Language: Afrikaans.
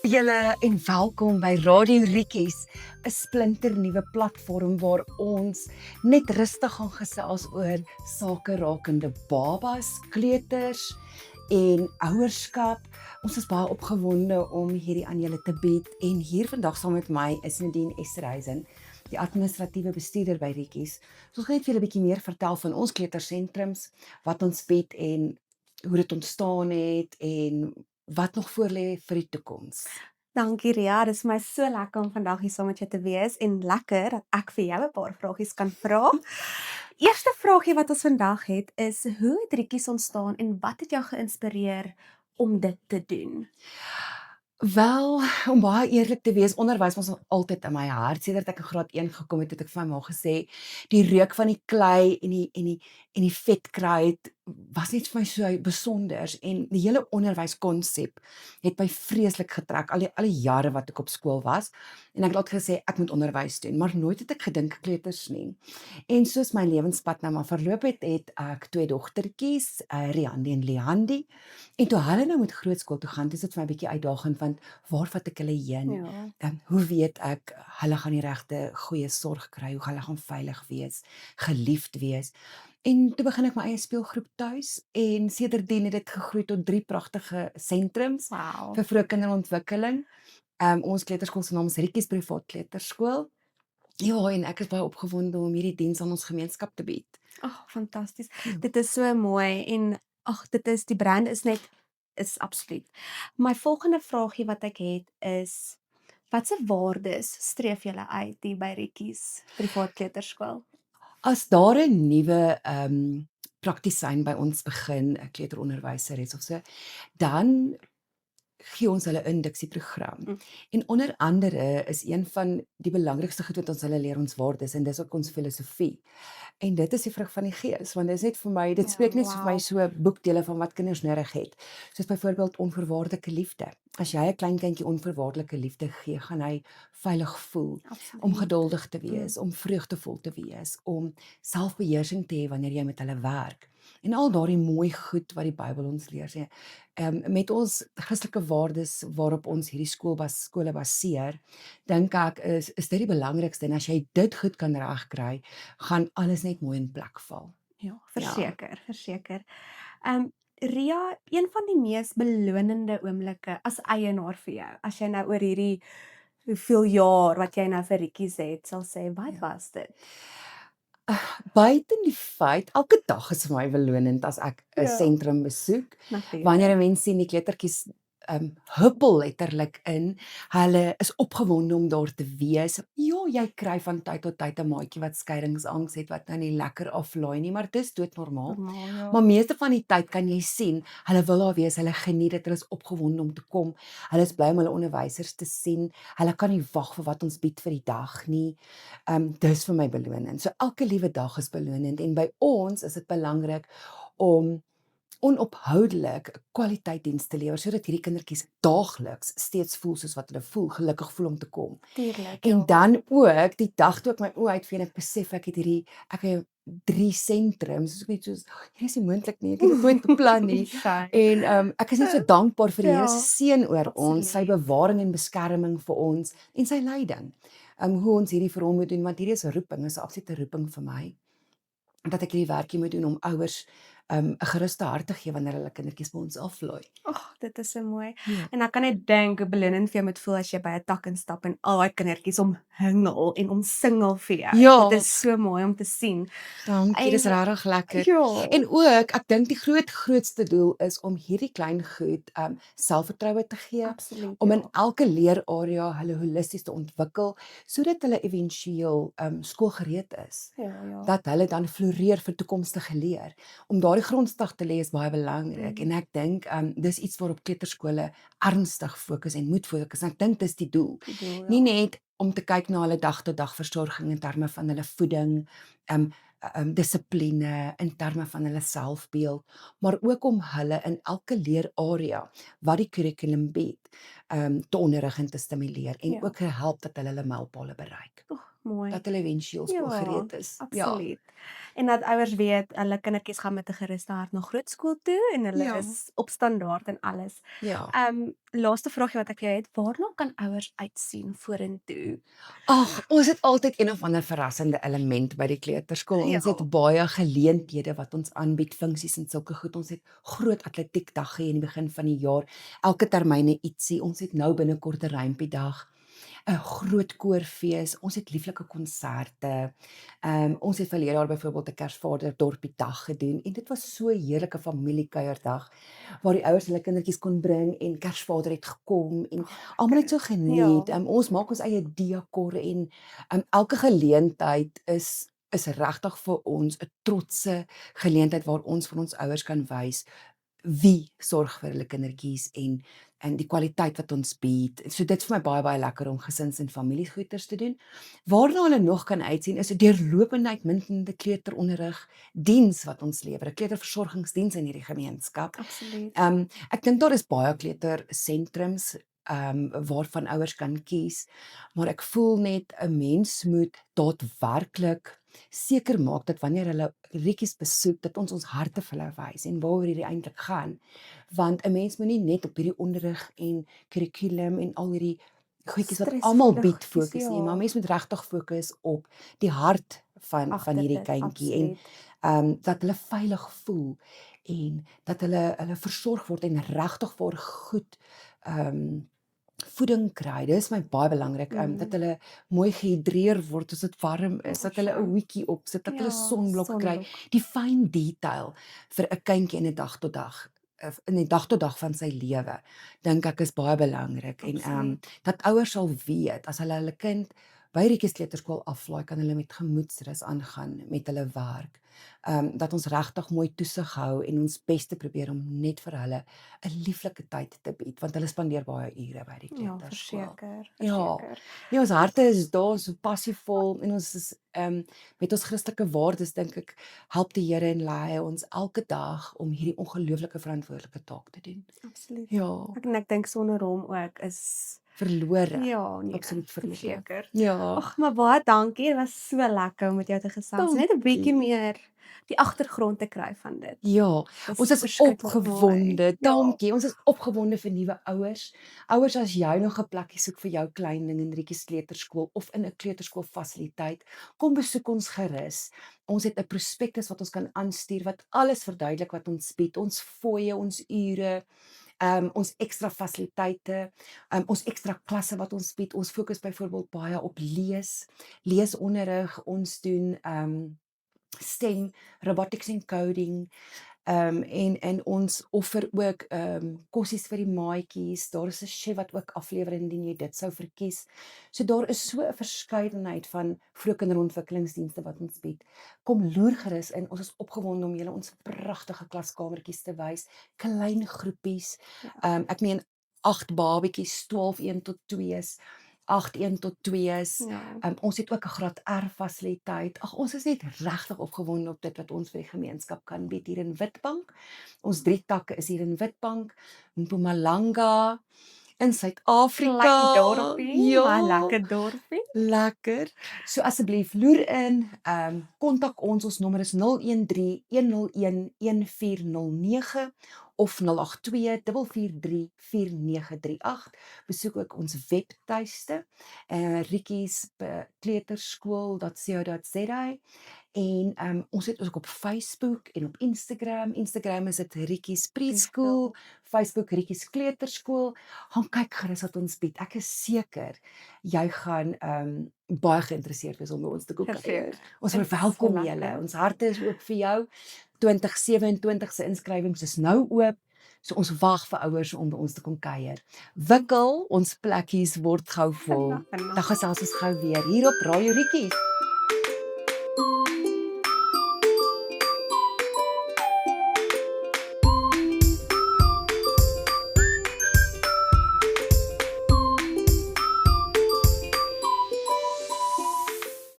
Julle en welkom by Radio Riekies, 'n splinternuwe platform waar ons net rustig gaan gesels oor sake rakende babas, kleuters en ouerskap. Ons is baie opgewonde om hierdie aan julle te bied en hier vandag saam met my is Nadine Esterhuizen, die administratiewe bestuurder by Riekies. So ons gaan net vir julle 'n bietjie meer vertel van ons kleutersentrums, wat ons bied en hoe dit ontstaan het en wat nog voorlê vir die toekoms. Dankie Ria, dis vir my so lekker om vandag hier saam met jou te wees en lekker dat ek vir jou 'n paar vragies kan vra. Eerste vragie wat ons vandag het is: hoe het Riekies ontstaan en wat het jou geïnspireer om dit te doen? Wel, om baie eerlik te wees, onderwys was nog altyd in my hart. Sedert ek in graad 1 gekom het ek vir my ma gesê, die reuk van die klei en die vetkruid was net vir my so besonders en die hele onderwyskonsep het my vreeslik getrek al die jare wat ek op skool was en ek het altyd gesê ek moet onderwys doen, maar nooit het ek gedink kleuters nie. En soos my lewenspad nou maar verloop het ek twee dogtertjies, Riandi en Liandi. En toe hulle nou met grootskool toe gaan, dis dit vir my 'n bietjie uitdagend want waar vat ek hulle heen? Ja. Hoe weet ek hulle gaan die regte goeie sorg kry? Hoe hulle gaan veilig wees, geliefd wees? En toe begin ek my eie speelgroep tuis en sedertdien het dit gegroei tot 3 pragtige sentrums Wow. vir vroeë kinderontwikkeling. Ons kleuterskool se naam is Riekies Privaat Kleuterskool. Ja, en ek is baie opgewonde om hierdie diens aan ons gemeenskap te bied. Ag, fantasties. Ja. Dit is so mooi en die brand is absoluut. My volgende vragie wat ek het is: watse waardes streef julle uit hier by Riekies Privaat Kleuterskool? As daar 'n nuwe praktisyn by ons begin, 'n kleuteronderwyseres of so, dan gee ons hulle induksieprogram. En onder andere is een van die belangrikste goed wat ons hulle leer ons waardes en dis ook ons filosofie. En dit is die vrug van die gees, want dit is net vir my, dit Ja, spreek net vir my wow. so boekdele van wat kinders nodig het. Soos byvoorbeeld onvoorwaardelike liefde. As jy 'n klein kindjie onvoorwaardelike liefde gee, gaan hy veilig voel, om Absoluut. geduldig te wees, om vreugdevol te wees, om selfbeheersing te hê wanneer jy met hulle werk. En al daardie mooi goed wat die Bybel ons leer sê, met ons Christelike waardes waarop ons hierdie skole baseer, dink ek is dit die belangrikste en as jy dit goed kan regkry, gaan alles net mooi in plek val. Ja, Ja. verseker. Ria, een van die mees belonende oomblikke as eienaar vir jou, as jy nou oor hierdie hoeveel jaar wat jy nou vir Riekies het, sal sê, wat Ja. was dit? Buiten die feit, elke dag is vir my belonend as ek 'n Ja. sentrum besoek. Natuurlik. Wanneer 'n mens sien die kleutertjies huppel letterlik in, hulle is opgewonde om daar te wees. Ja, jy kry van tyd tot tyd 'n maatjie wat skeiingsangs het wat nou nie lekker aflaai nie, maar dis doodnormaal. Normaal, ja. Maar meeste van die tyd kan jy sien, hulle wil daar wees, hulle geniet dit, hulle is opgewonde om te kom. Hulle is bly om hulle onderwysers te sien. Hulle kan nie wag vir wat ons bied vir die dag nie. Dis vir my belonend. So elke liewe dag is belonend en by ons is dit belangrik om onophoudelik kwaliteitdiens te lewer sodat hierdie kindertjies daagliks steeds voel soos wat hulle voel, gelukkig voel om te kom. Tuurlik, En ja. dan ook die dag toe ek my oë uitvee en ek besef ek het 3 sentrums, so iets soos hier is nie moontlik nie, ek het dit nooit beplan nie. Shame. En ek is net so dankbaar vir die Here se Ja, seën oor ons, sy absoluut. bewaring en beskerming vir ons en sy leiding. Hoe ons hierdie vir hom moet doen, want hierdie is 'n roeping, is 'n absolute roeping vir my. Dat ek hierdie werkie moet doen om ouers 'n geruste hart te gee wanneer hulle kindertjies by ons aflaai. Ag, dit is so mooi. Ja. En ek kan net dink hoe belonend vir jou moet voel as jy by 'n tak instap en al daai kindertjies omhingel en omsingel vir jou. Ja. Dit is so mooi om te sien. Dankie, dis En- regtig lekker. Ja. En ook, ek dink die grootste doel is om hierdie klein goed selfvertroue te gee, Absoluut. om in Ja. elke leerarea hulle holisties te ontwikkel sodat hulle éventueel skoolgereed is. Ja. Dat hulle dan floreer vir toekomstige leer. Om daardie grondslag te lê is baie belangrik en ek dink dis iets waarop kleuterskole ernstig fokus en moet fokus. Ek dink dis die doel. Ja. Nie net om te kyk na hulle dag-tot-dag versorging in terme van hulle voeding, dissipline, in terme van hulle selfbeeld, maar ook om hulle in elke leerarea wat die kurrikulum bied, te onderrig en te stimuleer en Ja. ook help dat hulle mylpale bereik. Mooi. dat hulle éventueel skoolgereed is. Ja. Absoluut. En dat ouers weet hulle kindertjies gaan met 'n geruste hart na grootskool toe en hulle Ja. is op standaard en alles. Ja. Laaste vraagie wat ek vir jou het, waarna kan ouers uitsien vorentoe? Ag, ons het altyd een of ander verrassende element by die kleuterskool. Ja. Ons het baie geleenthede wat ons aanbied, funksies en sulke goed. Ons het groot atletiekdag gehê in die begin van die jaar. Elke termyne ietsie. Ons het nou binnekort 'n rympiedag, 'n groot koorfees. Ons het lieflike konserte. Ons het verlede jaar byvoorbeeld 'n Kersvader dorpie dag gedoen en dit was so 'n heerlike familiekuierdag waar die ouers hulle kindertjies kon bring en Kersvader het gekom en almal het so geniet. Ja. Ons maak ons eie dekor en elke geleentheid is regtig vir ons 'n trotse geleentheid waar ons van ons ouers kan wys wie sorg vir hulle kindertjies en die kwaliteit wat ons bied. So dit is vir my baie lekker om gesins en familiegoeders te doen. Waarna hulle nog kan uitsien is 'n deurlopende uitmuntende kleuteronderrig diens wat ons lewer, 'n kleuterversorgingsdiens in hierdie gemeenskap. Absoluut. Ek dink daar is baie kleutersentrums waarvan ouers kan kies, maar ek voel net 'n mens moet daadwerklik seker maak dat wanneer hulle retjies besoek, dat ons harte vir hulle wys en waaroor hierdie eintlik gaan. Want 'n mens moet nie net op hierdie onderrig en kurrikulum en al hierdie goedjies wat almal Stresvolle bied goedjies, fokus nie, ja. maar mens moet regtig fokus op die hart van Agter hierdie dit, kindjie en absoluut. dat hulle veilig voel en dat hulle versorg word en regtig vir goed voeding kry. Dis my baie belangrik, dat hulle mooi gehidreer word as dit warm is, dat hulle 'n hoedjie opsit, dat hulle sonblok kry. Die fyn detail vir 'n kindjie in 'n dag tot dag in die dag tot dag van sy lewe, dink ek is baie belangrik en Absoluut. dat ouers sal weet as hulle kind by Rietjies Kleuterskool aflaai, kan hulle met gemoedsrus aangaan met hulle werk. Dat ons regtig mooi toesig hou en ons bes te probeer om net vir hulle 'n lieflike tyd te bied, want hulle spandeer baie ure by die Ja, kleuterskool. verseker, Ja. verseker. Ja, ons harte is daar, so passievol en ons is met ons Christelike waardes dink ek help die Here en lei hy ons elke dag om hierdie ongelooflike verantwoordelike taak te doen. Absoluut. Ja, Ek dink sonder hom ook is verlore. ja, nee, Absoluut verlore. verseker. Ja. Ag, maar baie dankie. Dit was so lekker om met jou te gesels. Net 'n bietjie Dankie. meer die agtergrond te kry van dit. Ja, Dis ons is verskriklik opgewonde. mooi. Dankie. Ons is opgewonde vir nuwe ouers. Ouers, as jy nog 'n plekkie soek vir jou klein ding in Rietjies Kleuterskool of in 'n kleuterskoolfasiliteit, kom besoek ons gerus. Ons het 'n prospektus wat ons kan aanstuur wat alles verduidelik wat ons bied. Ons fooie, ons ure, ons ekstra fasiliteite, ons ekstra klasse wat ons bied. Ons fokus byvoorbeeld baie op leesonderrig. Ons doen STEM, robotics en coding, en ons offer ook kossies vir die maatjies. Daar is 'n chef wat ook aflewer indien jy dit sou verkies. So daar is so 'n verskeidenheid van vroegkinderontwikkelingsdienste wat ons bied. Kom loer gerus in. Ons is opgewonde om julle ons pragtige klaskamertjies te wys, klein groepies. Ek meen 8 babetjies, 12 1 tot 2's. 8 1 tot 2's. Ja. Ons het ook 'n graad R fasiliteit. Ag, ons is net regtig opgewonde op dit wat ons vir die gemeenskap kan bied hier in Witbank. Ons 3 takke is hier in Witbank, Mpumalanga, in Suid-Afrika. Lekker dorpie, Ja, maar lekker dorpie. lekker. So asseblief loer in, kontak ons. Ons nommer is 013 101 1409 of 082 443 4938. Besoek ook ons webtuiste, Rietjies Kleuterskool.co.za. En ons het ook op Facebook en op Instagram. Instagram is dit Rietjies Preschool, Facebook Rietjies Kleuterskool. Gaan kyk gerus wat ons bied. Ek is seker jy gaan baie geïnteresseerd wees om by ons te kom kuier. Verseker. Ons Dit is verwelkom so julle. lekker. Ons harte is oop vir jou. 2027 se inskrywings is nou oop. So ons wag vir ouers om by ons te kom kuier. Wikkel, ons plekkies word gou vol. Vandag. Dan gesels ons gou weer hier op Radio Rietjies.